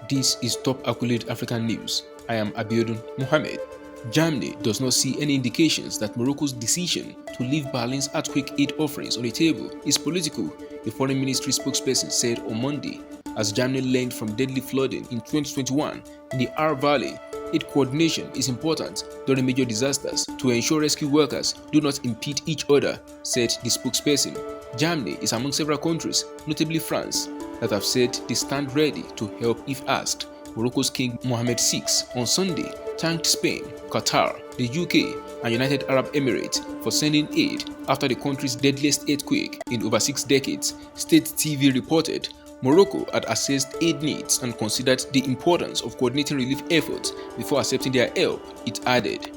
This is Top Accolade African News. I am Abiodun Mohamed. Germany does not see any indications that Morocco's decision to leave Berlin's earthquake aid offerings on the table is political, a foreign ministry spokesperson said on Monday. As Germany learned from deadly flooding in 2021 in the Ahr Valley, aid coordination is important during major disasters to ensure rescue workers do not impede each other, said the spokesperson. Germany is among several countries, notably France, that have said they stand ready to help if asked. Morocco's King Mohammed VI on Sunday thanked Spain, Qatar, the UK, and United Arab Emirates for sending aid after the country's deadliest earthquake in over 6 decades. State TV reported Morocco had assessed aid needs and considered the importance of coordinating relief efforts before accepting their help, it added.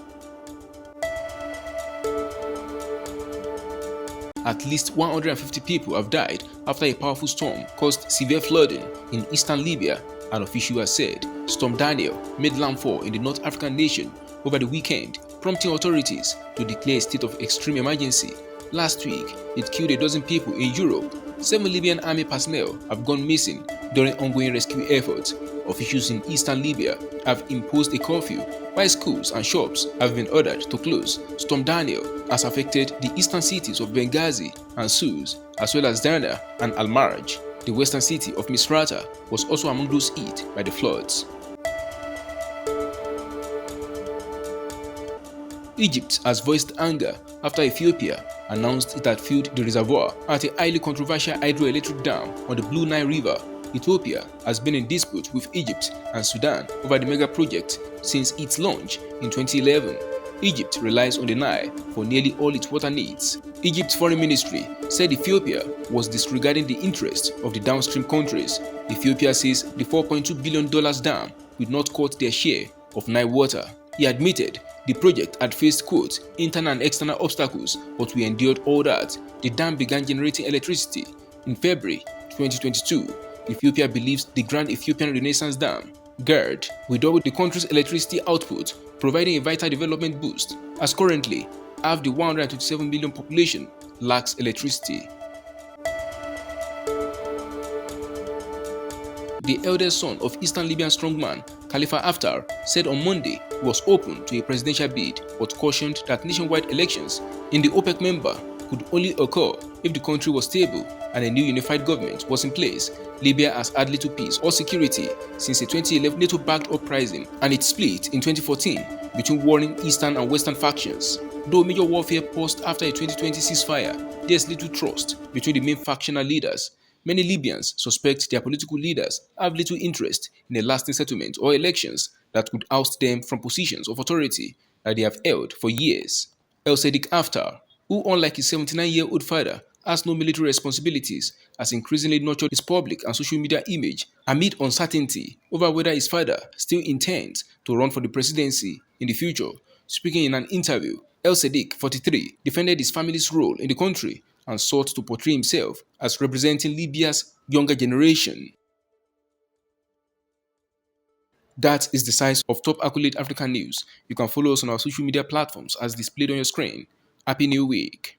At least 150 people have died after a powerful storm caused severe flooding in eastern Libya, an official has said. Storm Daniel made landfall in the North African nation over the weekend, prompting authorities to declare a state of extreme emergency. Last week, it killed a dozen people in Europe. 7 Libyan army personnel have gone missing during ongoing rescue efforts. Officials in eastern Libya have imposed a curfew, while schools and shops have been ordered to close. Storm Daniel has affected the eastern cities of Benghazi and Sousse, as well as Derna and Al-Marj. The western city of Misrata was also among those hit by the floods. Egypt has voiced anger after Ethiopia announced it had filled the reservoir at a highly controversial hydroelectric dam on the Blue Nile River. Ethiopia has been in dispute with Egypt and Sudan over the mega project since its launch in 2011. Egypt relies on the Nile for nearly all its water needs. Egypt's foreign ministry said Ethiopia was disregarding the interests of the downstream countries. Ethiopia says the $4.2 billion dam would not cut their share of Nile water. He admitted the project had faced, quote, internal and external obstacles, but we endured all that. The dam began generating electricity in February 2022. Ethiopia believes the Grand Ethiopian Renaissance Dam, GERD, will double the country's electricity output, providing a vital development boost, as currently half the 127 million population lacks electricity. The eldest son of Eastern Libyan strongman Khalifa Haftar said on Monday he was open to a presidential bid, but cautioned that nationwide elections in the OPEC member could only occur if the country was stable and a new unified government was in place. Libya has had little peace or security since a 2011 NATO-backed uprising and its split in 2014 between warring eastern and western factions. Though major warfare paused after a 2020 ceasefire, there is little trust between the main factional leaders. Many Libyans suspect their political leaders have little interest in a lasting settlement or elections that could oust them from positions of authority that they have held for years. El-Sadiq Haftar, who unlike his 79-year-old father has no military responsibilities, has increasingly nurtured his public and social media image amid uncertainty over whether his father still intends to run for the presidency in the future. Speaking in an interview, El-Sadiq, 43, defended his family's role in the country and sought to portray himself as representing Libya's younger generation. That is the size of Top Accolade African News. You can follow us on our social media platforms as displayed on your screen. Happy New Week!